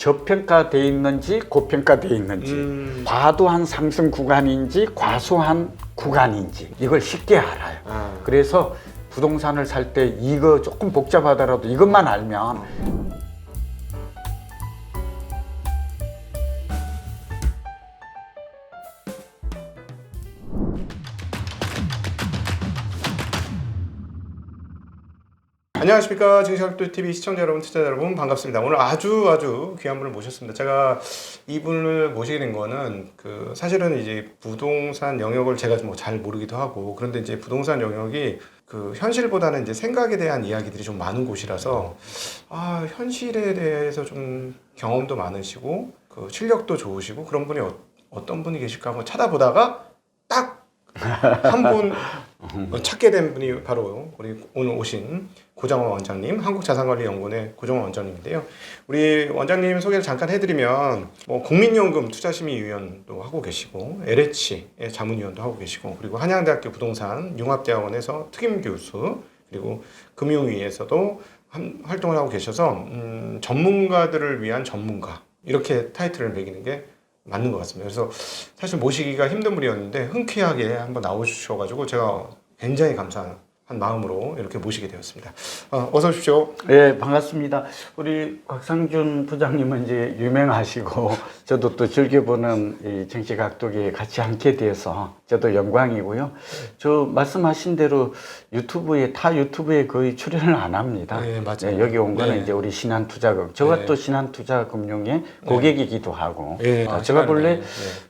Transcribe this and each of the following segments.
저평가돼 있는지 고평가돼 있는지 과도한 상승 구간인지 과소한 구간인지 이걸 쉽게 알아요. 그래서 부동산을 살 때 이거 조금 복잡하더라도 이것만 알면 안녕하십니까. 증시각도TV 시청자 여러분, 투자자 여러분 반갑습니다. 오늘 아주 귀한 분을 모셨습니다. 제가 이분을 모시게 된 거는 사실은 이제 부동산 영역을 제가 뭐 잘 모르기도 하고, 그런데 이제 부동산 영역이 현실보다는 이제 생각에 대한 이야기들이 좀 많은 곳이라서 현실에 대해서 좀 경험도 많으시고 실력도 좋으시고 그런 분이 어떤 분이 계실까 한번 찾아보다가 딱 한 분 찾게 된 분이 바로 우리 오늘 오신 고정원 원장님, 한국자산관리연구원의 고정원 원장님인데요. 우리 원장님 소개를 잠깐 해드리면 국민연금 투자심의위원도 하고 계시고 LH의 자문위원도 하고 계시고, 그리고 한양대학교 부동산 융합대학원에서 특임교수, 그리고 금융위에서도 활동을 하고 계셔서 전문가들을 위한 전문가, 이렇게 타이틀을 매기는 게 맞는 것 같습니다. 그래서 사실 모시기가 힘든 분이었는데 흔쾌하게 한번 나오셔가지고 제가 굉장히 감사한 마음으로 이렇게 모시게 되었습니다. 어서 오십시오. 네, 반갑습니다. 우리 곽상준 부장님은 이제 유명하시고 저도 또 즐겨보는 이 정치각도기에 같이 함께 돼서 저도 영광이고요. 저 말씀하신 대로 타 유튜브에 거의 출연을 안 합니다. 네, 맞아요. 네, 여기 온 거는 네. 이제 우리 신한투자금, 저가 네. 또 신한투자금융의 고객이기도 하고, 네, 제가 본래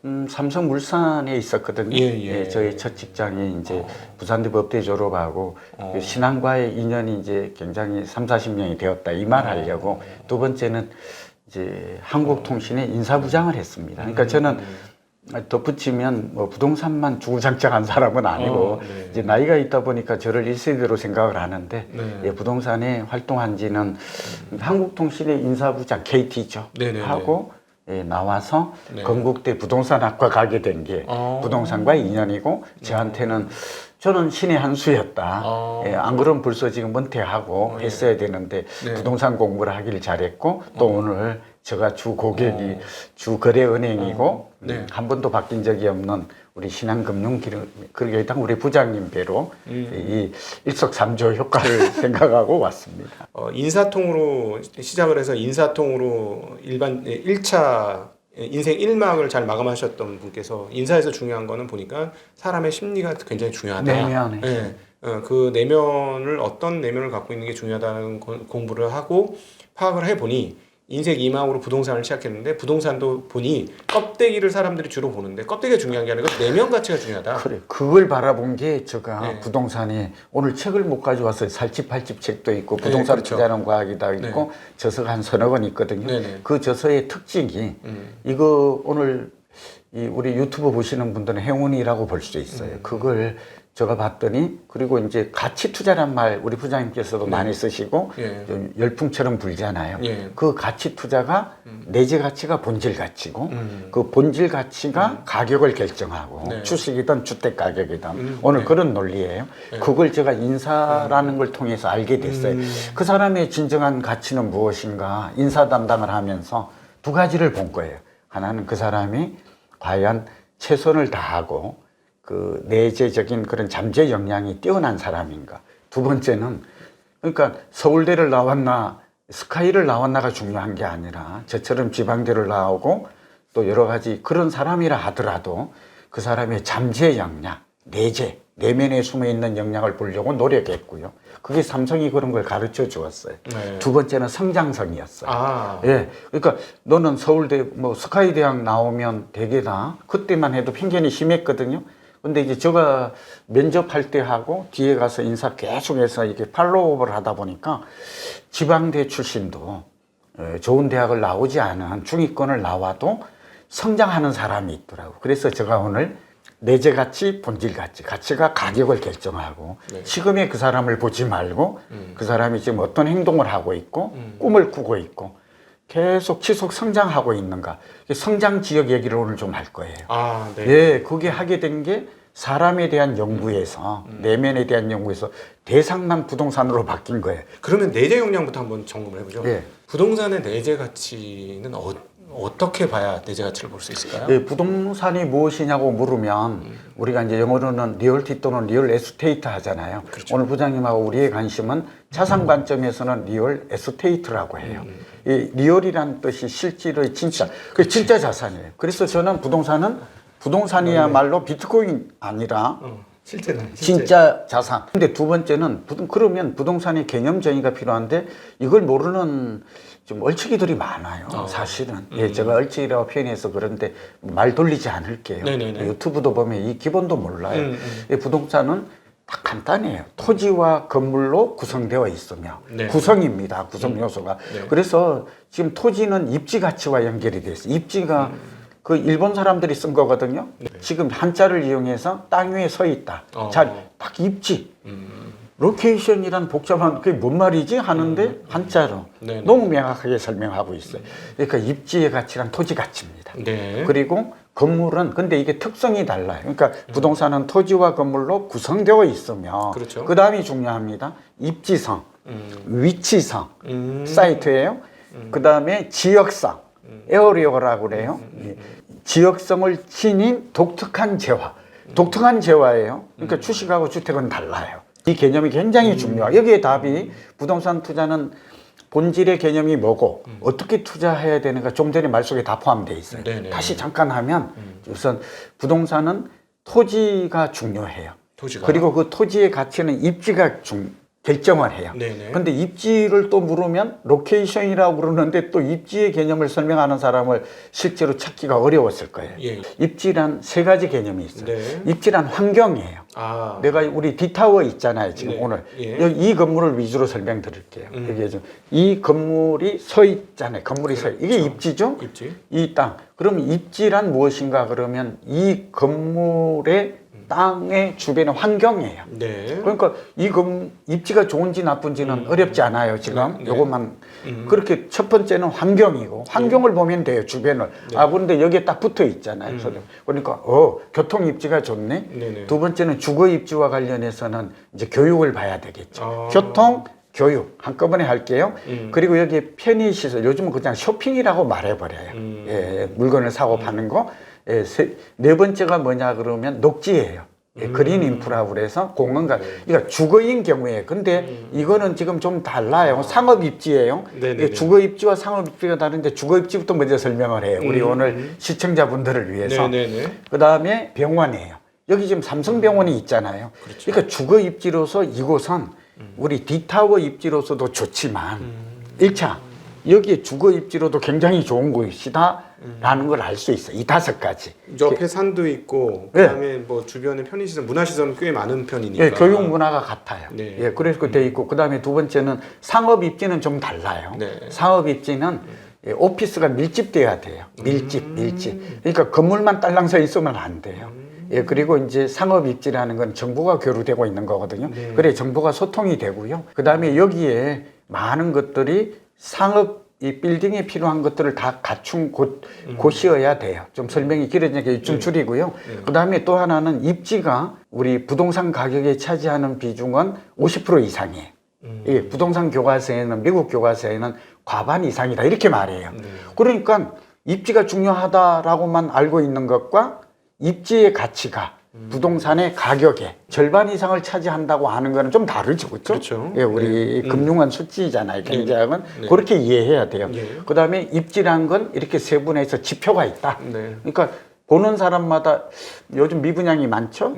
네. 삼성물산에 있었거든요. 예. 저희 첫 직장이 이제 부산대 법대 졸업하고 그 신한과의 인연이 이제 굉장히 30-40년이 되었다 이 말 하려고, 두 번째는 이제 한국통신의 인사부장을 했습니다. 그러니까 저는 덧붙이면 부동산만 주구장창한 사람은 아니고 네. 이제 나이가 있다 보니까 저를 1세대로 생각을 하는데, 네. 부동산에 활동한 지는 한국통신의 인사부장 KT죠. 네네네. 하고 나와서 네. 건국대 부동산학과 가게 된 게 부동산과의 인연이고, 저한테는 저는 신의 한 수였다. 안 그러면 벌써 지금 은퇴하고 했어야 되는데 네. 부동산 공부를 하기를 잘했고, 또 오늘 제가 주 고객이 주거래은행이고 네. 한 번도 바뀐 적이 없는 우리 신한금융기획당 우리 부장님 배로 이 일석삼조 효과를 생각하고 왔습니다. 인사통으로 시작을 해서 인사통으로 일반 1차 인생 1막을 잘 마감하셨던 분께서 인사에서 중요한 거는 보니까 사람의 심리가 굉장히 중요하다. 내면에. 네. 그 내면을, 어떤 내면을 갖고 있는 게 중요하다는 공부를 하고 파악을 해보니 인생 2막으로 부동산을 시작했는데, 부동산도 보니 껍데기를 사람들이 주로 보는데 껍데기가 중요한 게 아니라 내면 가치가 중요하다. 그래, 그걸 바라본 게 제가 네. 부동산이 오늘 책을 못 가져왔어요. 살집 팔집 책도 있고 부동산 그렇죠. 투자하는 과학이다 있고 저서가 한 서너 권 있거든요. 네네. 그 저서의 특징이 이거 오늘 우리 유튜브 보시는 분들은 행운이라고 볼 수 있어요. 그걸 제가 봤더니, 그리고 이제 가치 투자란 말 우리 부장님께서도 많이 쓰시고 좀 열풍처럼 불잖아요. 그 가치 투자가 내재 가치가 본질 가치고 그 본질 가치가 가격을 결정하고 주식이든 주택 가격이든 오늘 그런 논리예요. 그걸 제가 인사라는 걸 통해서 알게 됐어요. 그 사람의 진정한 가치는 무엇인가, 인사 담당을 하면서 두 가지를 본 거예요. 하나는 그 사람이 과연 최선을 다하고 그 내재적인 그런 잠재 역량이 뛰어난 사람인가. 두 번째는 그러니까 서울대를 나왔나 스카이를 나왔나가 중요한 게 아니라 저처럼 지방대를 나오고 또 여러 가지 그런 사람이라 하더라도 그 사람의 잠재 역량, 내면에 숨어있는 역량을 보려고 노력했고요. 그게 삼성이 그런 걸 가르쳐 주었어요. 두 번째는 성장성이었어요. 그러니까 너는 서울대 스카이 대학 나오면 되게다. 그때만 해도 편견이 심했거든요. 근데 이제 제가 면접할 때 하고 뒤에 가서 인사 계속해서 이렇게 팔로우업을 하다 보니까 지방대 출신도 좋은 대학을 나오지 않은 중위권을 나와도 성장하는 사람이 있더라고. 그래서 제가 오늘 내재 가치, 본질 가치, 가치가 가격을 결정하고 지금의 그 사람을 보지 말고 그 사람이 지금 어떤 행동을 하고 있고 꿈을 꾸고 있고 계속 지속 성장하고 있는가, 성장 지역 얘기를 오늘 좀 할 거예요. 네. 그게 하게 된 게 사람에 대한 연구에서 내면에 대한 연구에서 대상만 부동산으로 바뀐 거예요. 그러면 내재 역량부터 한번 점검을 해보죠. 예. 부동산의 내재 가치는 어떻게 봐야 내재 가치를 볼 수 있을까요? 예, 부동산이 무엇이냐고 물으면 우리가 이제 영어로는 리얼티 또는 리얼 에스테이트 하잖아요. 그렇죠. 오늘 부장님하고 우리의 관심은 자산 관점에서는 리얼 에스테이트라고 해요. 이 리얼이란 뜻이 실제로의 진짜, 그 진짜 자산이에요. 그래서 저는 부동산이야말로 비트코인 아니라 실제는 진짜 자산. 근데 두 번째는 그러면 부동산의 개념 정의가 필요한데 이걸 모르는 좀 얼치기들이 많아요. 사실은. 예, 제가 얼치기라고 표현해서 그런데 말 돌리지 않을게요. 네네네. 유튜브도 보면 이 기본도 몰라요. 이 부동산은 딱 간단해요. 토지와 건물로 구성되어 있으며 네. 구성입니다. 구성 요소가. 네. 그래서 지금 토지는 입지 가치와 연결이 돼 있어요. 입지가 그 일본 사람들이 쓴 거거든요. 지금 한자를 이용해서 땅 위에 서 있다. 딱 입지. 로케이션이란 복잡한 그게 뭔 말이지 하는데 한자로 네네. 너무 명확하게 설명하고 있어요. 그러니까 입지의 가치란 토지 가치입니다. 네. 그리고 건물은 근데 이게 특성이 달라요. 그러니까 부동산은 토지와 건물로 구성되어 있으며 그렇죠. 그 다음이 중요합니다. 입지성, 위치성, 사이트예요. 그 다음에 지역성, 에어리어라고 그래요. 지역성을 지닌 독특한 재화. 독특한 재화예요. 그러니까 주식하고 주택은 달라요. 이 개념이 굉장히 중요해요. 여기에 답이 부동산 투자는 본질의 개념이 뭐고 어떻게 투자해야 되는가 좀 전에 말 속에 다 포함되어 있어요. 네네. 다시 잠깐 하면 우선 부동산은 토지가 중요해요. 토지가. 그리고 그 토지의 가치는 입지가 결정을 해요. 네네. 근데 입지를 또 물으면 로케이션이라고 그러는데 또 입지의 개념을 설명하는 사람을 실제로 찾기가 어려웠을 거예요. 예. 입지란 세 가지 개념이 있어요. 네. 입지란 환경이에요. 아. 내가 우리 D타워 있잖아요 지금 네. 오늘 예. 여기 이 건물을 위주로 설명드릴게요. 여기 이 건물이 서 있잖아요. 건물이 서 이게 입지죠? 입지. 이 땅. 그럼 입지란 무엇인가 그러면 이 건물의 땅의 주변의 환경이에요. 네. 그러니까 입지가 좋은지 나쁜지는 어렵지 않아요 지금 네. 요것만 그렇게 첫 번째는 환경이고 환경을 보면 돼요 주변을. 그런데 여기에 딱 붙어 있잖아요. 그러니까 교통 입지가 좋네. 네네. 두 번째는 주거 입지와 관련해서는 이제 교육을 봐야 되겠죠. 교통 교육 한꺼번에 할게요. 그리고 여기 편의시설 요즘은 그냥 쇼핑이라고 말해버려요. 예, 물건을 사고 파는 거. 예, 네 번째가 뭐냐 그러면 녹지예요. 예, 그린 인프라고 그래서 공원과 그러니까 주거인 경우에 근데 이거는 지금 좀 달라요. 상업 입지예요. 네네네. 주거 입지와 상업 입지가 다른데 주거 입지부터 먼저 설명을 해요. 우리 오늘 시청자분들을 위해서. 네네네. 그다음에 병원이에요. 여기 지금 삼성병원이 있잖아요. 그렇죠. 그러니까 주거 입지로서 이곳은 우리 D타워 입지로서도 좋지만 1차 여기에 주거 입지로도 굉장히 좋은 곳이다라는 걸 알 수 있어요. 이 5가지. 옆에 산도 있고 그다음에 뭐 주변에 편의시설, 문화시설은 꽤 많은 편이니까. 예, 교육 문화가 같아요. 네. 예, 그래서 돼 있고 그다음에 두 번째는 상업 입지는 좀 달라요. 네. 상업 입지는 예, 오피스가 밀집돼야 돼요. 밀집. 그러니까 건물만 딸랑 서 있으면 안 돼요. 예, 그리고 이제 상업 입지라는 건 정보가 교류되고 있는 거거든요. 그래 정보가 소통이 되고요. 그다음에 여기에 많은 것들이 상업 이 빌딩에 필요한 것들을 다 갖춘 곳이어야 돼요. 좀 설명이 길어지니까 좀 줄이고요. 그다음에 또 하나는 입지가 우리 부동산 가격에 차지하는 비중은 50% 이상이에요. 이 부동산 교과서에는 미국 교과서에는 과반 이상이다 이렇게 말해요. 그러니까 입지가 중요하다라고만 알고 있는 것과 입지의 가치가 부동산의 가격의 절반 이상을 차지한다고 하는 거는 좀 다르죠, 그렇죠? 그렇죠. 예, 우리 금융은 수치잖아요, 경제학은 그렇게 이해해야 돼요. 그다음에 입지란 건 이렇게 세분해서 지표가 있다. 그러니까 보는 사람마다 요즘 미분양이 많죠.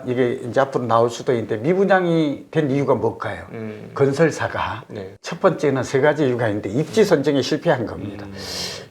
이게 이제 앞으로 나올 수도 있는데 미분양이 된 이유가 뭘까요? 건설사가 첫 번째는 3가지 이유가 있는데 입지 선정에 실패한 겁니다.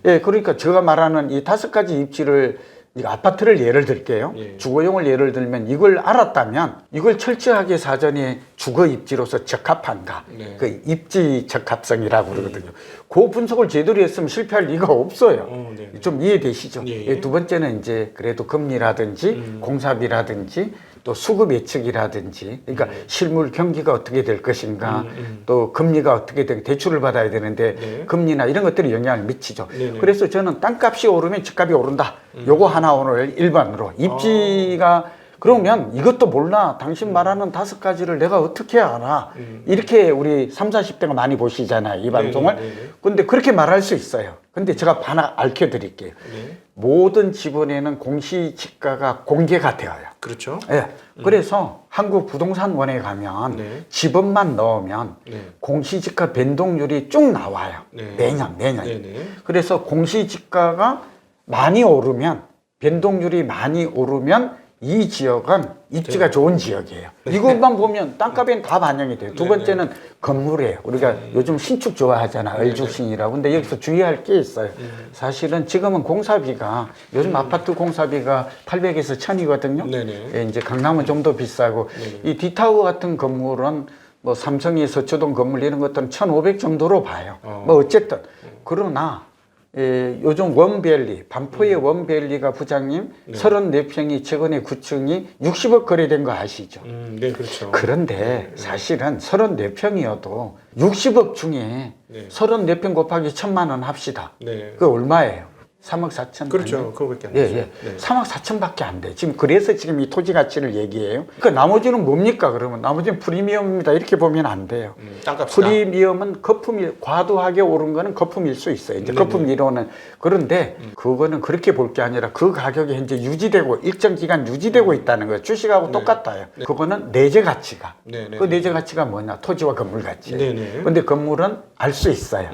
예, 그러니까 제가 말하는 이 5가지 입지를 이거 아파트를 예를 들게요. 주거용을 예를 들면 이걸 알았다면 이걸 철저하게 사전에 주거 입지로서 적합한가. 그 입지 적합성이라고 그러거든요. 그 분석을 제대로 했으면 실패할 리가 없어요. 좀 이해되시죠? 예, 두 번째는 이제 그래도 금리라든지 공사비라든지 또 수급 예측이라든지 그러니까 실물 경기가 어떻게 될 것인가 또 금리가 어떻게 되고 대출을 받아야 되는데 금리나 이런 것들이 영향을 미치죠. 그래서 저는 땅값이 오르면 집값이 오른다. 요거 하나 오늘 1번으로 입지가 그러면 이것도 몰라. 당신 말하는 5가지를 내가 어떻게 알아. 이렇게 우리 30, 40대가 많이 보시잖아요. 이 방송을. 근데 그렇게 말할 수 있어요. 근데 제가 하나 알려드릴게요. 모든 지번에는 공시지가가 공개가 되어요. 그렇죠. 예. 그래서 한국부동산원에 가면 네. 지번만 넣으면 네. 공시지가 변동률이 쭉 나와요. 네. 매년. 네네. 그래서 공시지가가 많이 오르면 변동률이 많이 오르면 이 지역은 입지가 좋은 지역이에요. 이것만 보면 땅값엔 다 반영이 돼요. 두 번째는 건물이에요. 우리가 요즘 신축 좋아하잖아. 을죽신이라고. 근데 여기서 주의할 게 있어요. 사실은 지금은 공사비가 요즘 아파트 공사비가 800에서 1000이거든요. 네네. 예, 이제 강남은 좀 더 비싸고 이 디타워 같은 건물은 뭐 삼성이 서초동 건물 이런 것들은 1500 정도로 봐요. 뭐 어쨌든 그러나 예, 요즘 원밸리, 반포의 원밸리가 부장님 34평이 최근에 9층이 60억 거래된 거 아시죠? 네, 그렇죠. 그런데 사실은 34평이어도 60억 중에 34평 곱하기 1000만 원 합시다. 네. 그게 얼마예요? 3억 4천. 그렇죠. 그거밖에 안 예, 되죠. 예. 3억 4천밖에 안 돼. 지금 그래서 지금 이 토지 가치를 얘기해요. 그러니까 나머지는 뭡니까? 그러면 나머지는 프리미엄입니다. 이렇게 보면 안 돼요. 땅값이다. 프리미엄은 거품이 과도하게 오른 거는 거품일 수 있어요. 이제 거품 이론은 그런데 그거는 그렇게 볼 게 아니라 그 가격이 현재 유지되고 일정 기간 유지되고 있다는 거예요. 주식하고 똑같아요. 그거는 내재 가치가. 네네. 그 내재 가치가 뭐냐? 토지와 건물 가치. 네네. 근데 건물은 알 수 있어요.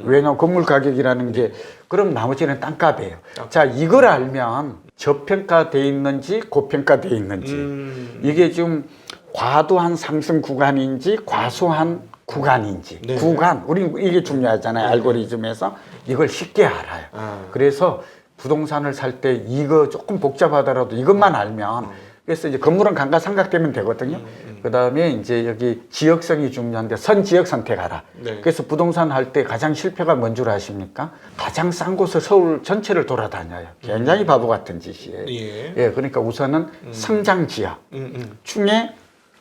왜냐하면 건물 가격이라는 게 그럼 나머지는 땅값이에요. 자, 이걸 알면 저평가돼 있는지 고평가돼 있는지 이게 좀 과도한 상승 구간인지 과소한 구간인지 네. 구간 우리 이게 중요하잖아요. 알고리즘에서 이걸 쉽게 알아요. 그래서 부동산을 살 때 이거 조금 복잡하더라도 이것만 알면 그래서 이제 건물은 감가상각되면 되거든요. 그 다음에 이제 여기 지역성이 중요한데 선지역 선택하라. 네. 그래서 부동산 할 때 가장 실패가 뭔 줄 아십니까? 가장 싼 곳을 서울 전체를 돌아다녀요. 굉장히 바보 같은 짓이에요. 예, 그러니까 우선은 성장 지역 중에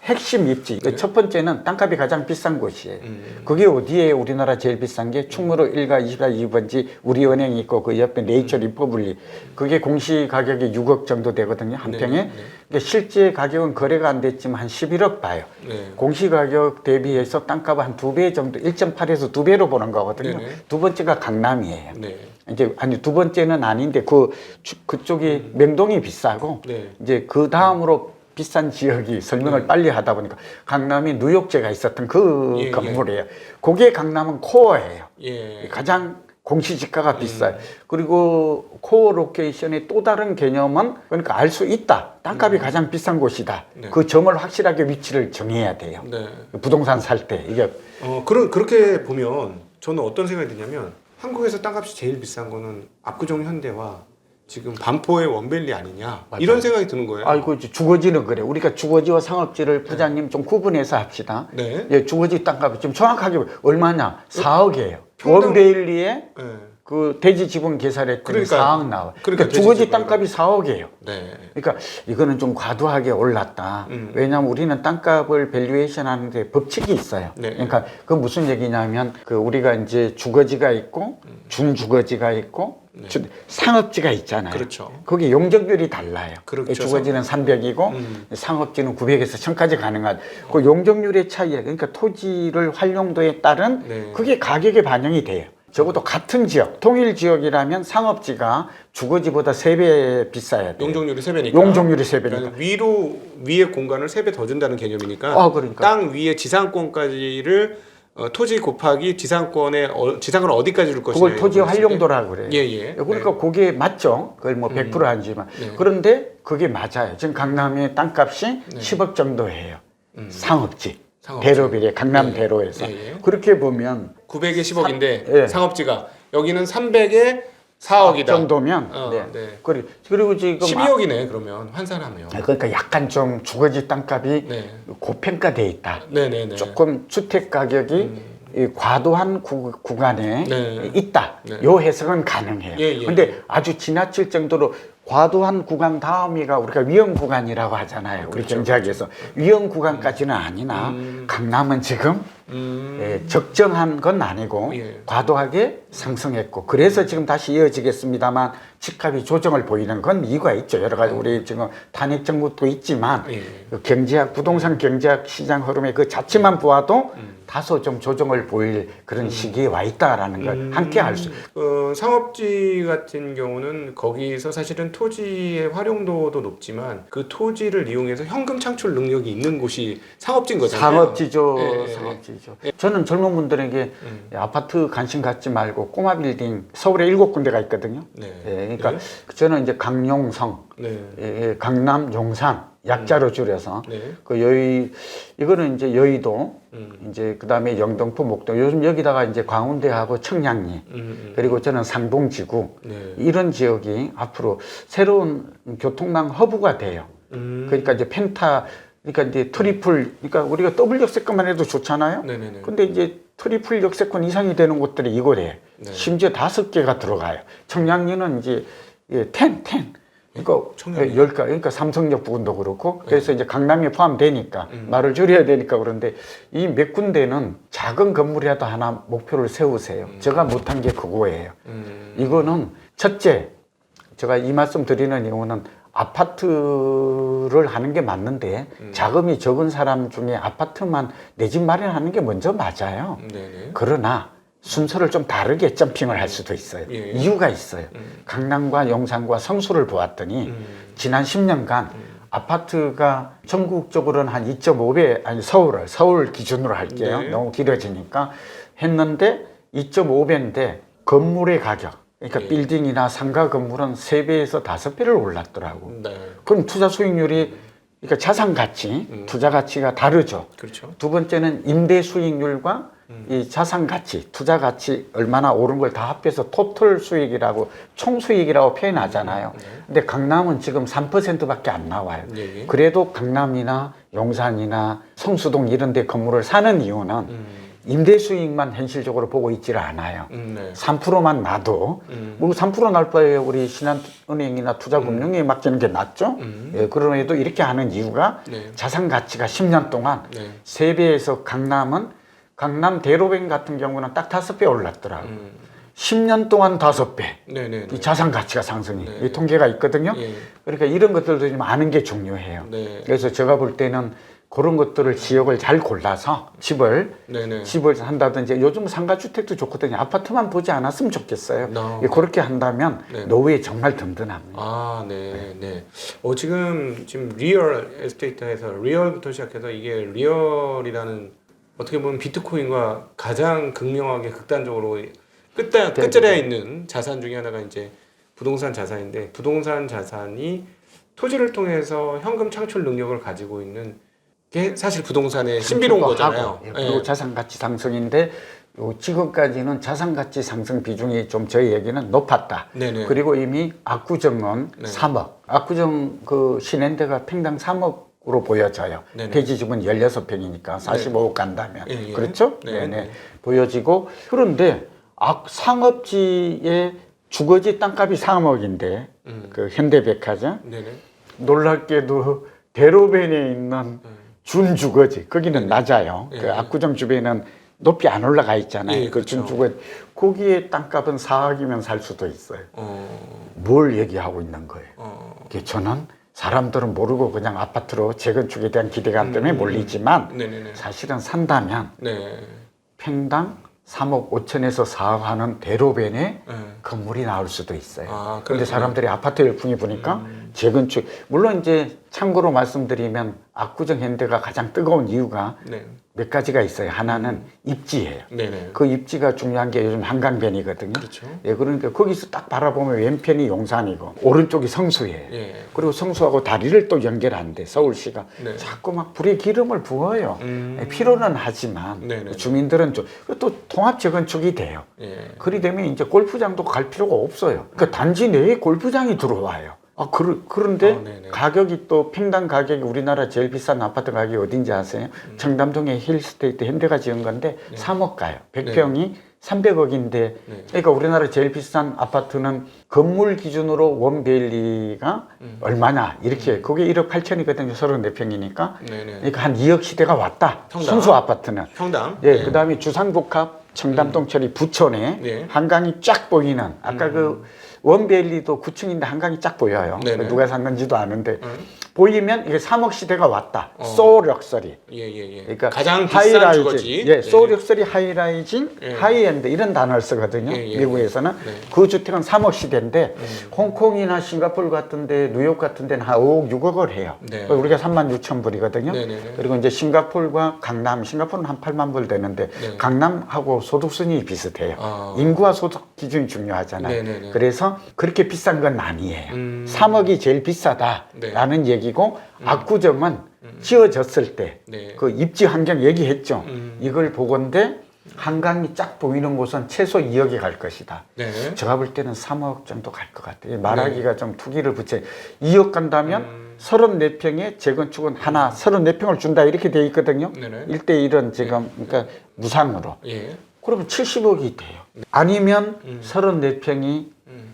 핵심 입지. 첫 번째는 땅값이 가장 비싼 곳이에요. 그게 어디에 우리나라 제일 비싼 게 충무로 1가 24 2번지 우리은행이 있고 그 옆에 네이처 리퍼블릭. 그게 공시 가격이 6억 정도 되거든요. 한 평에. 그러니까 실제 가격은 거래가 안 됐지만 한 11억 봐요. 공시 가격 대비해서 땅값을 한 2배 정도 1.8에서 2배로 보는 거거든요. 두 번째가 강남이에요. 이제 아니 두 번째는 아닌데 그쪽이 명동이 비싸고 이제 그 다음으로 비싼 지역이 설명을 빨리 하다 보니까 강남이 뉴욕제가 있었던 그 건물이에요. 그게 강남은 코어예요. 가장 공시지가가 비싸요. 그리고 코어 로케이션의 또 다른 개념은 그러니까 알 수 있다. 땅값이 가장 비싼 곳이다. 그 점을 확실하게 위치를 정해야 돼요. 부동산 살 때 이게 그렇게 보면 저는 어떤 생각이 드냐면 한국에서 땅값이 제일 비싼 거는 압구정 현대와 지금 반포의 원밸리 아니냐 맞아요. 이런 생각이 드는 거예요. 아이고 주거지는 그래. 우리가 주거지와 상업지를 부장님 좀 구분해서 합시다. 예, 주거지 땅값이 좀 정확하게 얼마냐? 4억이에요. 원베일리에 그 대지 지분 계산했더니 4억 나와. 그러니까 주거지 땅값이 4억이에요. 그러니까 이거는 좀 과도하게 올랐다. 왜냐하면 우리는 땅값을 밸류에이션 하는데 법칙이 있어요. 그러니까 그 무슨 얘기냐면 그 우리가 이제 주거지가 있고 준주거지가 있고 상업지가 있잖아요. 그렇죠. 거기 용적률이 달라요. 그렇죠. 주거지는 300이고 상업지는 900에서 1000까지 가능한 그 용적률의 차이에 그러니까 토지를 활용도에 따른 그게 가격에 반영이 돼요. 적어도 같은 지역, 통일 지역이라면 상업지가 주거지보다 3배 비싸야 돼요. 용적률이 3배니까. 용적률이 3배니까. 그러니까 위에 공간을 3배 더 준다는 개념이니까. 그러니까. 땅 위에 지상권까지를 토지 곱하기 지상권을 어디까지 줄 것이냐. 그걸 토지 활용도라고 그래요. 그러니까 그게 맞죠. 그걸 뭐 100% 아니지만. 그런데 그게 맞아요. 지금 강남의 땅값이 10억 정도 해요. 상업지. 대로비례 강남 대로에서. 그렇게 보면 900에 10억인데 상업지가 여기는 300에 4억이다. 정도면. 그리고 지금 12억이네 그러면 환산하면. 그러니까 약간 좀 주거지 땅값이 고평가돼 있다. 조금 주택 가격이 이 과도한 구간에 있다. 요 해석은 가능해요. 근데 아주 지나칠 정도로 과도한 구간 다음이가 우리가 위험 구간이라고 하잖아요. 우리 경제학에서 위험 구간까지는 아니나 강남은 지금 적정한 건 아니고 예. 과도하게 상승했고 그래서 지금 다시 이어지겠습니다만 집값이 조정을 보이는 건 이유가 있죠. 여러 가지 우리 지금 탄핵 정부도 있지만 예. 그 경제학 부동산 경제학 시장 흐름의 그 자체만 보아도 다소 좀 조정을 보일 그런 시기에 와 있다라는 걸 함께 알 수. 상업지 같은 경우는 거기서 사실은 토지의 활용도도 높지만 그 토지를 이용해서 현금 창출 능력이 있는 곳이 상업지인 거잖아요. 상업지죠. 예, 예, 상업지죠. 저는 젊은 분들에게 아파트 관심 갖지 말고 꼬마 빌딩 서울에 7군데가 있거든요. 네. 예, 그러니까 네. 저는 이제 강용성, 네. 예, 강남, 용산 약자로 줄여서 네. 그 이거는 이제 여의도 이제 그다음에 영등포, 목동 요즘 여기다가 이제 광운대하고 청량리 그리고 저는 상동지구 네. 이런 지역이 앞으로 새로운 교통망 허브가 돼요. 그러니까 이제 펜타 그러니까 이제 트리플 그러니까 우리가 더블 역세권만 해도 좋잖아요. 네네네. 근데 이제 트리플 역세권 이상이 되는 곳들이 이거래. 네. 심지어 5개가 들어가요. 청량리는 이제 텐. 그러니까 청량리? 10가 그러니까 삼성역 부근도 그렇고 그래서 이제 강남에 포함되니까 말을 줄여야 되니까 그런데 이 몇 군데는 작은 건물이라도 하나 목표를 세우세요. 제가 못한 게 그거예요. 이거는 첫째 제가 이 말씀 드리는 이유는 아파트를 하는 게 맞는데 자금이 적은 사람 중에 아파트만 내 집 마련하는 게 먼저 맞아요. 네네. 그러나 순서를 좀 다르게 점핑을 할 수도 있어요. 예. 이유가 있어요. 강남과 용산과 성수를 보았더니 지난 10년간 아파트가 전국적으로는 한 2.5배, 아니 서울 기준으로 할게요. 네. 너무 길어지니까 했는데 2.5배인데 건물의 가격, 그러니까 예. 빌딩이나 상가 건물은 3배에서 5배를 올랐더라고. 네. 그럼 투자 수익률이 그러니까 자산 가치, 투자 가치가 다르죠. 그렇죠. 두 번째는 임대 수익률과 이 자산 가치, 투자 가치 얼마나 오른 걸 다 합해서 토탈 수익이라고 총 수익이라고 표현하잖아요. 근데 강남은 지금 3%밖에 안 나와요. 네. 그래도 강남이나 용산이나 성수동 이런 데 건물을 사는 이유는 임대 수익만 현실적으로 보고 있지를 않아요. 네. 3%만 나도 뭐 3% 날 바에 우리 신한은행이나 투자금융에 맡기는 게 낫죠. 예, 그럼에도 이렇게 하는 이유가 네. 자산 가치가 10년 동안 네. 3배에서 강남 대로변 같은 경우는 딱 5배 올랐더라고. 10년 동안 5배. 네네. 이 자산 가치가 상승이 네. 이 통계가 있거든요. 예. 그러니까 이런 것들도 좀 아는 게 중요해요. 네. 그래서 제가 볼 때는 그런 것들을 지역을 잘 골라서 집을 한다든지 요즘 상가주택도 좋거든요. 아파트만 보지 않았으면 좋겠어요. 예, 그렇게 한다면 네. 노후에 정말 든든합니다. 아, 네. 지금 리얼 에스테이트에서 리얼부터 시작해서 이게 리얼이라는 어떻게 보면 비트코인과 가장 극명하게 극단적으로 끝자리에 있는 자산 중에 하나가 이제 부동산 자산인데 부동산 자산이 토지를 통해서 현금 창출 능력을 가지고 있는 게 사실 부동산의 신비로운 거잖아요. 예, 그리고 자산 가치 상승인데 지금까지는 자산 가치 상승 비중이 좀 저희 얘기는 높았다. 네네. 그리고 이미 압구정은 네. 3억. 압구정 그 신현대가 평당 3억으로 보여져요. 네네. 대지집은 16평이니까 45억 간다면. 예, 예. 그렇죠? 네. 네네. 보여지고 그런데 상업지의 주거지 땅값이 3억인데 그 현대백화점 네네. 놀랍게도 대로변에 있는 준주거지 거기는 낮아요. 예. 그 압구정 주변은 높이 안 올라가 있잖아요. 예, 그 그렇죠. 준주거 거기에 땅값은 4억이면 살 수도 있어요. 뭘 얘기하고 있는 거예요? 이게 저는 사람들은 모르고 그냥 아파트로 재건축에 대한 기대감 때문에 몰리지만 네네네. 사실은 산다면 네. 평당 3억 5천에서 4억 하는 대로변에 네. 건물이 나올 수도 있어요. 아, 그런데 그렇구나. 사람들이 아파트 열풍이 보니까 재건축 물론 이제 참고로 말씀드리면 압구정 현대가 가장 뜨거운 이유가 네. 몇 가지가 있어요. 하나는 입지예요. 네네. 그 입지가 중요한 게 요즘 한강변이거든요. 그렇죠. 예, 그러니까 거기서 딱 바라보면 왼편이 용산이고 오른쪽이 성수예요. 예. 그리고 성수하고 다리를 또 연결한대 서울시가 네. 자꾸 막 불에 기름을 부어요. 예, 필요는 하지만 네네. 주민들은 또 통합 재건축이 돼요. 예. 그리 되면 이제 골프장도 갈 필요가 없어요. 그러니까 단지 내에 골프장이 들어와요. 그런데 네네. 가격이 또 평당 가격이 우리나라 제일 비싼 아파트 가격이 어딘지 아세요? 청담동에 힐스테이트 현대가 지은 건데 3억 가요. 100평이 300억인데 네. 그러니까 우리나라 제일 비싼 아파트는 건물 기준으로 원베일리가 얼마냐 이렇게 그게 1억 8천이거든요. 34평이니까. 네네. 그러니까 한 2억 시대가 왔다. 평당? 순수 아파트는. 평당. 예, 네. 그다음에 주상복합 청담동처리 부촌에 네. 한강이 쫙 보이는 아까 그 원베일리도 9층인데 한강이 쫙 보여요. 네네. 누가 산 건지도 아는데 보이면 이게 3억 시대가 왔다. 어. 소울 럭셔리. 예예예. 그러니까 가장 비싼 하이라이징, 주거지. 예, 소울 럭셔리 하이라이징, 예. 하이엔드 이런 단어를 쓰거든요. 예, 예, 미국에서는 네. 그 주택은 3억 시대인데 홍콩이나 싱가포르 같은데 뉴욕 같은 데는 한 5억, 6억을 해요. 네. 우리가 3만 6천 불이거든요. 네네네. 그리고 이제 싱가포르와 강남, 싱가포르는 한 8만 불 되는데 네. 강남하고 소득 순위 비슷해요. 아. 인구와 소득 기준이 중요하잖아요. 네네네. 그래서 그렇게 비싼 건 아니에요. 3억이 제일 비싸다라는 네. 얘기고 압구정은 지어졌을 때 네. 그 입지 환경 얘기했죠. 이걸 보건데 한강이 쫙 보이는 곳은 최소 2억이 갈 것이다. 네. 제가 볼 때는 3억 정도 갈 것 같아요. 말하기가 좀 투기를 붙여. 2억 간다면 34평에 재건축은 하나 34평을 준다 이렇게 돼 있거든요. 네네. 1대1은 지금 그러니까 무상으로. 예. 그러면 70억이 돼요. 아니면 34평이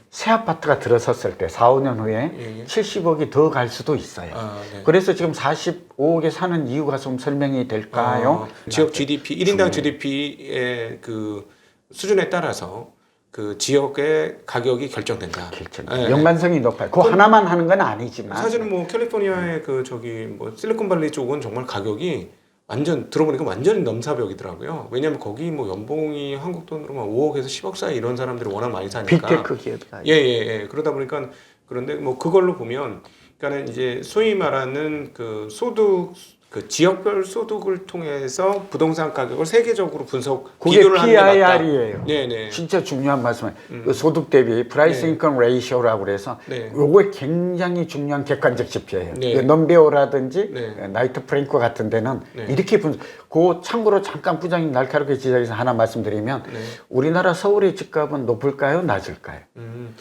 새 아파트가 들어섰을 때 4, 5년 후에 예. 70억이 더 갈 수도 있어요. 아, 네. 그래서 지금 45억에 사는 이유가 좀 설명이 될까요? 지역 GDP 1인당 GDP의 그 수준에 따라서 그 지역의 가격이 결정된다. 결정. 예. 연관성이 높아요. 그 하나만 하는 건 아니지만. 사실은 뭐 캘리포니아의 그 저기 뭐 실리콘밸리 쪽은 정말 가격이 완전 들어보니까 완전히 넘사벽이더라고요. 왜냐면 거기 뭐 연봉이 한국 돈으로 막 5억에서 10억 사이 이런 사람들이 워낙 많이 사니까. 빅테크 기업이다. 예. 그러다 보니까 그런데 뭐 그걸로 보면 그러니까는 이제 소위 말하는 그 소득 그 지역별 소득을 통해서 부동산 가격을 세계적으로 분석 그게 비교를 하는 게 맞다. PIR이에요. 네네. 진짜 중요한 말씀이에요. 그 소득 대비 프라이스 네. 인컴 레이쇼라고 그래서 네. 요게 굉장히 중요한 객관적 지표예요. 네. 그 넘베오라든지 네. 나이트 프랭크 같은 데는 네. 이렇게 그 참고로 잠깐 부장님 날카롭게 지적해서 하나 말씀드리면 네. 우리나라 서울의 집값은 높을까요, 낮을까요?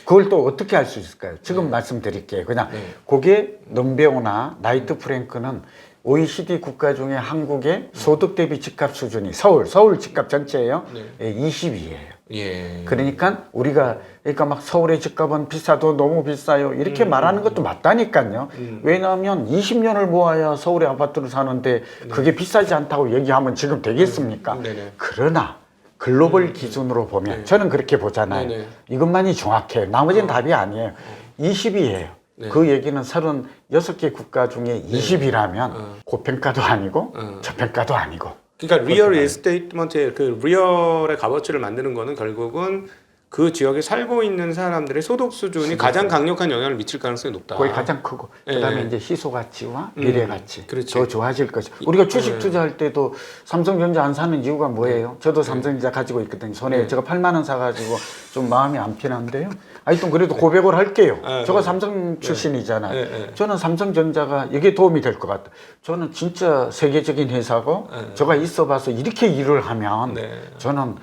그걸 또 어떻게 알 수 있을까요? 지금 말씀드릴게요. 그냥 네. 그게 넘베오나 나이트 프랭크는 OECD 국가 중에 한국의 소득 대비 집값 수준이 서울 집값 전체예요. 네. 20위예요. 예. 그러니까 우리가 그러니까 막 서울의 집값은 비싸도 너무 비싸요 이렇게 말하는 것도 맞다니까요. 왜냐하면 20년을 모아야 서울의 아파트를 사는데 그게 비싸지 않다고 얘기하면 지금 되겠습니까? 네네. 그러나 글로벌 기준으로 보면 저는 그렇게 보잖아요. 네네. 이것만이 정확해요. 나머지는 답이 아니에요. 20위예요. 네. 그 얘기는 36개 국가 중에 20이라면 고평가도 아니고 저평가도 아니고. 그러니까 리얼 에스테이트먼트의 그 리얼의 값어치를 만드는 거는 결국은 그 지역에 살고 있는 사람들의 소득 수준이 가장 강력한 영향을 미칠 가능성이 높다. 그게 가장 크고 그다음에 예. 이제 희소 가치와 미래 가치 그렇지. 더 좋아질 것이. 우리가 주식 투자할 때도 삼성전자 안 사는 이유가 뭐예요? 저도 삼성전자 가지고 있거든요. 손에 제가 8만 원 사가지고 좀 마음이 안 편한데요. 하여튼 그래도 고백을 할게요. 제가 삼성 출신이잖아요. 네. 저는 삼성전자가 이게 도움이 될 것 같다. 저는 진짜 세계적인 회사고 제가 있어봐서 이렇게 일을 하면 네. 저는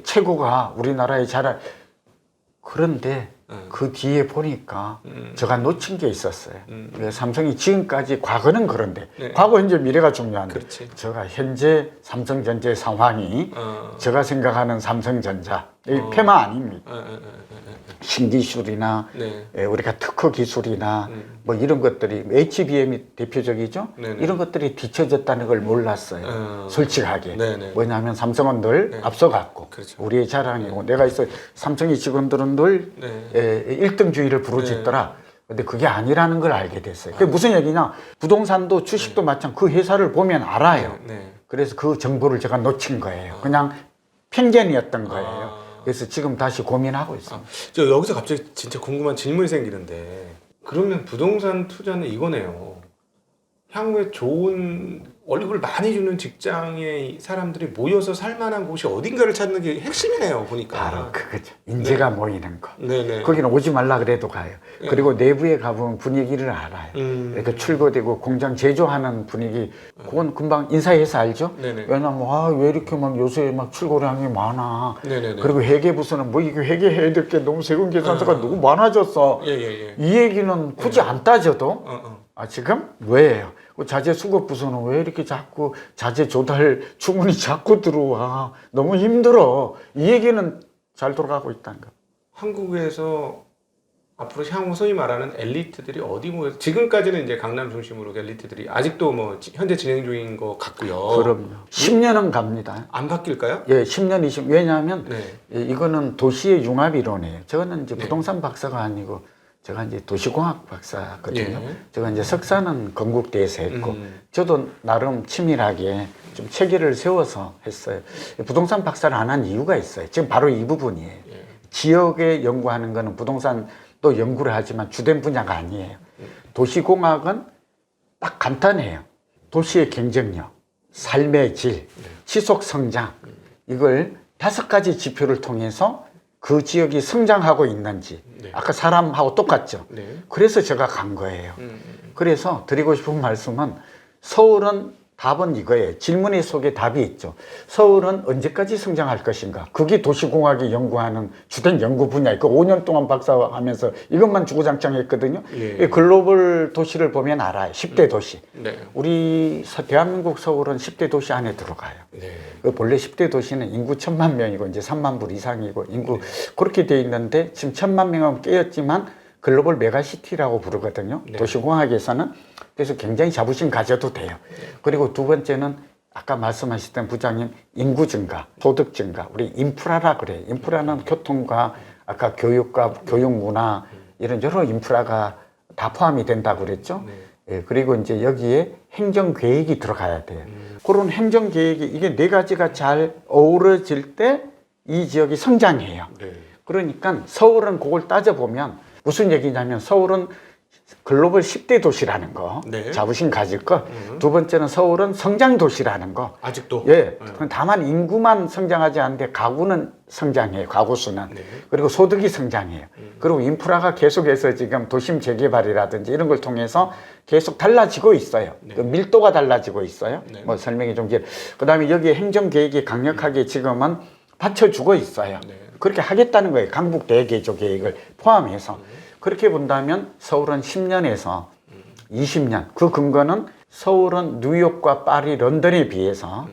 최고가 우리나라에 자랄. 그런데 그 뒤에 보니까 제가 놓친 게 있었어요. 삼성이 지금까지 과거는 그런데 네. 과거 현재 미래가 중요한데 그렇지. 제가 현재 삼성전자의 상황이 제가 생각하는 삼성전자 이 폐마 아닙니다. 신기술이나 네. 우리가 특허 기술이나 뭐 이런 것들이 HBM이 대표적이죠. 네네. 이런 것들이 뒤처졌다는 걸 몰랐어요. 솔직하게. 네네. 왜냐하면 삼성은 늘 앞서갔고 그렇죠. 우리의 자랑이고 내가 있어 삼성의 직원들은 늘 네. 1등주의를 부르짖더라. 근데 그게 아니라는 걸 알게 됐어요. 그게 무슨 얘기냐? 부동산도 주식도 마찬가지. 그 회사를 보면 알아요. 네. 그래서 그 정보를 제가 놓친 거예요. 그냥 편견이었던 거예요. 그래서 지금 다시 고민하고 있습니다. 저 여기서 갑자기 진짜 궁금한 질문이 생기는데 그러면 부동산 투자는 이거네요. 향후에 좋은 월급을 많이 주는 직장의 사람들이 모여서 살만한 곳이 어딘가를 찾는 게 핵심이네요. 보니까. 바로 그거죠. 인재가 모이는 거. 네네. 거기는 오지 말라 그래도 가요. 그리고 내부에 가보면 분위기를 알아요. 이렇게 출고되고 공장 제조하는 분위기, 그건 금방 인사해서 알죠? 네네. 왜냐면 왜 이렇게 막 요새 막 출고량이 많아. 네네네. 그리고 회계부서는 뭐 이게 회계해야 될 게 너무 세금 계산서가 너무 많아졌어. 예예예. 이 얘기는 굳이 안 따져도 지금 왜예요? 자재 수급 부서는 왜 이렇게 자꾸 자재 조달 주문이 자꾸 들어와? 너무 힘들어. 이 얘기는 잘 돌아가고 있다는 거. 한국에서 앞으로 향후 소위 말하는 엘리트들이 어디 모여? 지금까지는 이제 강남 중심으로 엘리트들이 아직도 뭐 현재 진행 중인 것 같고요. 그럼요. 10년은 갑니다. 안 바뀔까요? 예, 10년, 20년. 왜냐하면 네. 이거는 도시의 융합 이론이에요. 저는 이제 네. 부동산 박사가 아니고 제가 이제 도시공학 박사거든요. 예. 제가 이제 석사는 건국대에서 했고 음. 저도 나름 치밀하게 좀 체계를 세워서 했어요. 부동산 박사를 안 한 이유가 있어요. 지금 바로 이 부분이에요. 예. 지역에 연구하는 거는 부동산도 연구를 하지만 주된 분야가 아니에요. 도시공학은 딱 간단해요. 도시의 경쟁력, 삶의 질, 지속 성장 이걸 5가지 지표를 통해서 그 지역이 성장하고 있는지 네. 아까 사람하고 똑같죠. 네. 그래서 제가 간 거예요. 그래서 드리고 싶은 말씀은 서울은 답은 이거예요. 질문의 속에 답이 있죠. 서울은 언제까지 성장할 것인가? 그게 도시공학이 연구하는 주된 연구 분야예요. 그 5년 동안 박사하면서 이것만 주구장창 했거든요. 예. 글로벌 도시를 보면 알아요. 10대 도시. 네. 우리 대한민국 서울은 10대 도시 안에 들어가요. 네. 그 본래 10대 도시는 인구 1,000만 명이고 이제 3만 불 이상이고 인구 그렇게 돼 있는데 지금 1,000만 명은 깨었지만 글로벌 메가시티라고 부르거든요. 네. 도시공학에서는. 그래서 굉장히 자부심 가져도 돼요. 그리고 두 번째는 아까 말씀하셨던 부장님 인구 증가, 소득 증가, 우리 인프라라 그래요. 인프라는 교통과 아까 교육과 교육 문화 이런 여러 인프라가 다 포함이 된다고 그랬죠. 네. 예, 그리고 이제 여기에 행정 계획이 들어가야 돼요. 그런 행정 계획이 이게 4가지가 잘 어우러질 때 이 지역이 성장해요. 네. 그러니까 서울은 그걸 따져보면 무슨 얘기냐면 서울은 글로벌 10대 도시라는 거 네. 자부심 가질 거. 두 번째는 서울은 성장 도시라는 거. 아직도. 예. 다만 인구만 성장하지 않는데 가구는 성장해요. 가구 수는. 네. 그리고 소득이 성장해요. 그리고 인프라가 계속해서 지금 도심 재개발이라든지 이런 걸 통해서 계속 달라지고 있어요. 네. 그 밀도가 달라지고 있어요. 네. 뭐 설명이 좀 길. 그다음에 여기에 행정 계획이 강력하게 지금은 받쳐주고 있어요. 네. 그렇게 하겠다는 거예요. 강북 대개조 계획을 포함해서. 그렇게 본다면 서울은 10년에서 20년. 그 근거는 서울은 뉴욕과 파리, 런던에 비해서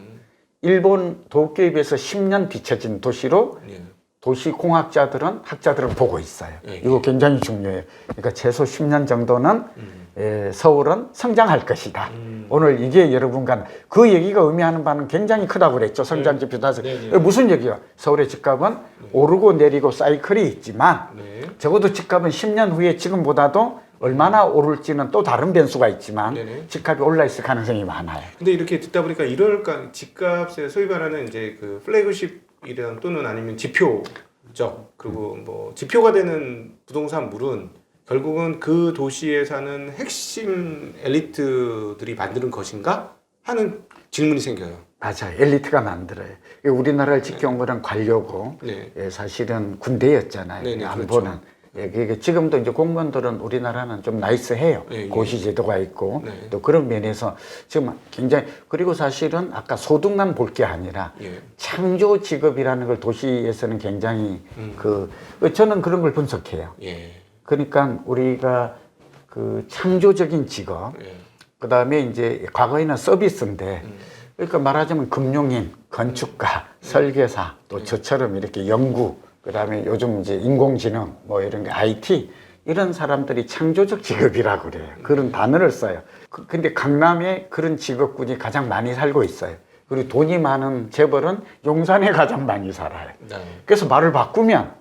일본 도쿄에 비해서 10년 뒤처진 도시로 예. 도시공학자들은 학자들은 보고 있어요. 예. 이거 굉장히 중요해요. 그러니까 최소 10년 정도는 서울은 성장할 것이다. 오늘 이게 여러분과 그 얘기가 의미하는 바는 굉장히 크다고 그랬죠. 성장지표 다섯. 무슨 얘기야? 서울의 집값은 오르고 내리고 사이클이 있지만 네. 적어도 집값은 10년 후에 지금보다도 얼마나 오를지는 또 다른 변수가 있지만 네네. 집값이 올라 있을 가능성이 많아요. 근데 이렇게 듣다 보니까 이럴까 집값에 소위 말하는 이제 그 플래그십이란 또는 아니면 지표죠. 그리고 뭐 지표가 되는 부동산물은 결국은 그 도시에 사는 핵심 엘리트들이 만드는 것인가 하는 질문이 생겨요. 맞아요. 엘리트가 만들어요. 우리나라를 지켜온 거는 관료고 네. 예, 사실은 군대였잖아요. 네네, 안보는. 그렇죠. 예, 그러니까 지금도 이제 공무원들은 우리나라는 좀 나이스해요. 예, 예. 고시제도가 있고 네. 또 그런 면에서 지금 굉장히 그리고 사실은 아까 소득만 볼 게 아니라 예. 창조 직업이라는 걸 도시에서는 굉장히 저는 그런 걸 분석해요. 예. 그러니까 우리가 그 창조적인 직업, 예. 그 다음에 이제 과거에는 서비스인데, 그러니까 말하자면 금융인, 건축가, 설계사, 또 저처럼 이렇게 연구, 그 다음에 요즘 이제 인공지능, 뭐 이런 게 IT, 이런 사람들이 창조적 직업이라고 그래요. 그런 단어를 써요. 근데 강남에 그런 직업군이 가장 많이 살고 있어요. 그리고 돈이 많은 재벌은 용산에 가장 많이 살아요. 네. 그래서 말을 바꾸면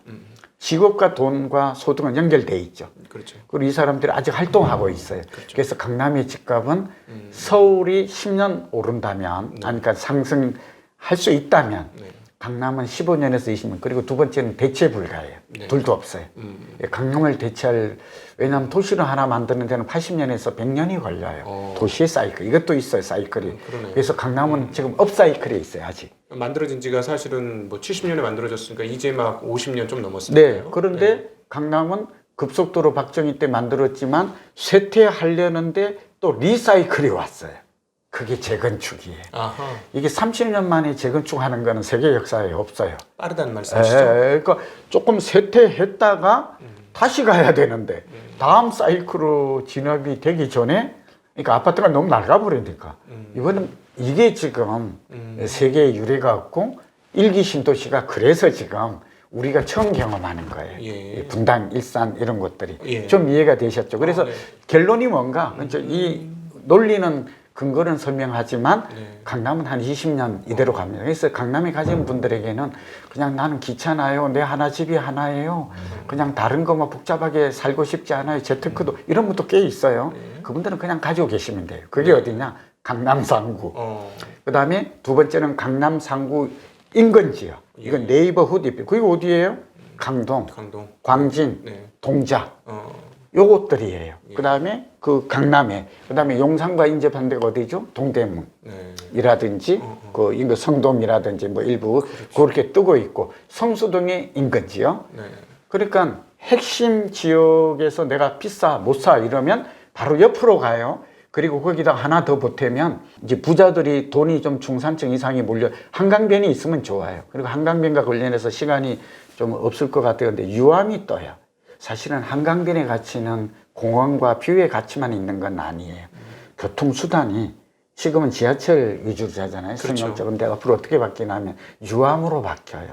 직업과 돈과 소득은 연결돼 있죠. 그렇죠. 그리고 이 사람들이 아직 활동하고 있어요. 그래서 강남의 집값은 서울이 10년 오른다면, 그러니까 상승할 수 있다면, 네. 강남은 15년에서 20년, 그리고 두 번째는 대체 불가예요. 네. 둘도 없어요. 예, 강남을 대체할, 왜냐하면 도시를 하나 만드는 데는 80년에서 100년이 걸려요. 도시의 사이클. 이것도 있어요, 사이클이. 그러네요. 그래서 강남은 지금 업사이클에 있어요, 아직. 만들어진 지가 사실은 뭐 70년에 만들어졌으니까 이제 막 50년 좀 넘었으니까요. 네. 그런데 강남은 급속도로 박정희 때 만들었지만 쇠퇴하려는데 또 리사이클이 왔어요. 그게 재건축이에요. 아하. 이게 30년 만에 재건축하는 거는 세계 역사에 없어요. 빠르다는 말씀이시죠? 그러니까 조금 쇠퇴했다가 다시 가야 되는데 다음 사이클로 진압이 되기 전에 그러니까 아파트가 너무 낡아버리니까. 이거는 이게 지금 세계의 유례가 없고 일기 신도시가 그래서 지금 우리가 처음 경험하는 거예요. 예. 분당, 일산 이런 것들이 예. 좀 이해가 되셨죠. 그래서 네. 결론이 뭔가 이 논리는 근거는 설명하지만 네. 강남은 한 20년 이대로 갑니다. 그래서 강남에 가신 분들에게는 그냥 나는 귀찮아요. 내 하나 집이 하나예요. 그냥 다른 거 뭐 복잡하게 살고 싶지 않아요. 재테크도 이런 분도 꽤 있어요. 그분들은 그냥 가지고 계시면 돼요. 그게 어디냐? 강남 상구. 그 다음에 두 번째는 강남 상구 인근지역. 이건 네이버후드 입구. 그게 어디예요? 강동, 광진, 네. 동작. 요것들이에요. 그 다음에 그 강남에, 그 다음에 용산과 인접한 데가 어디죠? 동대문이라든지, 그 인근 성동이라든지 뭐 일부 그렇게 뜨고 있고, 성수동의 인근지요. 그러니까 핵심 지역에서 내가 비싸, 못 사 이러면 바로 옆으로 가요. 그리고 거기다 하나 더 보태면 이제 부자들이 돈이 좀 중산층 이상이 몰려 한강변이 있으면 좋아요. 그리고 한강변과 관련해서 시간이 좀 없을 것 같아요. 근데 유암이 떠요. 사실은 한강변의 가치는 공원과 뷰의 가치만 있는 건 아니에요. 교통수단이 지금은 지하철 위주로 하잖아요. 승용차는 내가 앞으로 어떻게 바뀌냐면 유암으로 바뀌어요.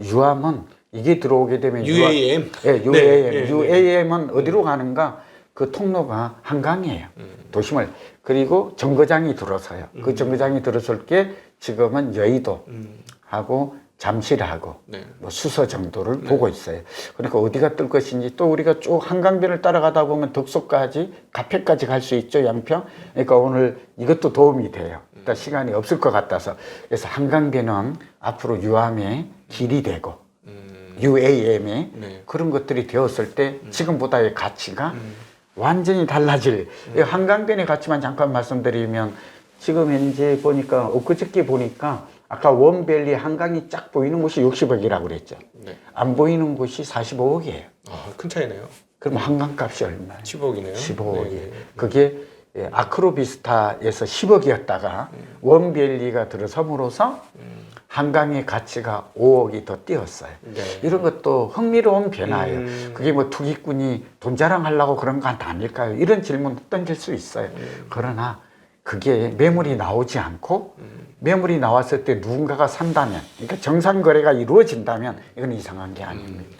유암은 이게 들어오게 되면 UAM? 예, UAM. UAM은 어디로 가는가? 그 통로가 한강이에요. 도심을. 그리고 정거장이 들어서요. 그 정거장이 들어설 게 지금은 여의도하고 잠실하고 뭐 수서 정도를 보고 있어요. 그러니까 어디가 뜰 것인지 또 우리가 쭉 한강변을 따라가다 보면 덕소까지 카페까지 갈 수 있죠. 양평. 그러니까 오늘 이것도 도움이 돼요. 일단 시간이 없을 것 같아서. 그래서 한강변은 앞으로 유암의 길이 되고 UAM의 그런 것들이 되었을 때 지금보다의 가치가 완전히 달라질. 한강변의 가치만 잠깐 말씀드리면 지금 현재 보니까 엊그저께 보니까 아까 원밸리 한강이 쫙 보이는 곳이 60억이라고 그랬죠. 안 보이는 곳이 45억이에요. 아, 큰 차이네요. 그럼 한강값이 얼마예요? 15억이네요. 15억이에요. 그게 아크로비스타에서 10억이었다가 원밸리가 들어섬으로써 한강의 가치가 5억이 더 뛰었어요. 이런 것도 흥미로운 변화예요. 그게 뭐 투기꾼이 돈 자랑하려고 그런 건 아닐까요? 이런 질문 던질 수 있어요. 그러나 그게 매물이 나오지 않고 매물이 나왔을 때 누군가가 산다면, 그러니까 정상 거래가 이루어진다면 이건 이상한 게 아닙니다.